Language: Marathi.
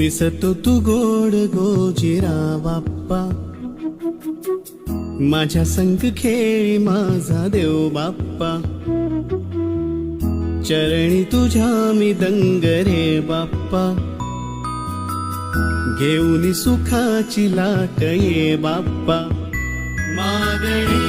दिसतो तू गोड गोजिरा बाप्पा, माझ्या संग खेळी माझा देव बाप्पा, चरणी तुझ्या मी दंग रे बाप्पा, घेऊन सुखाची लाट ये बाप्पा, मागणी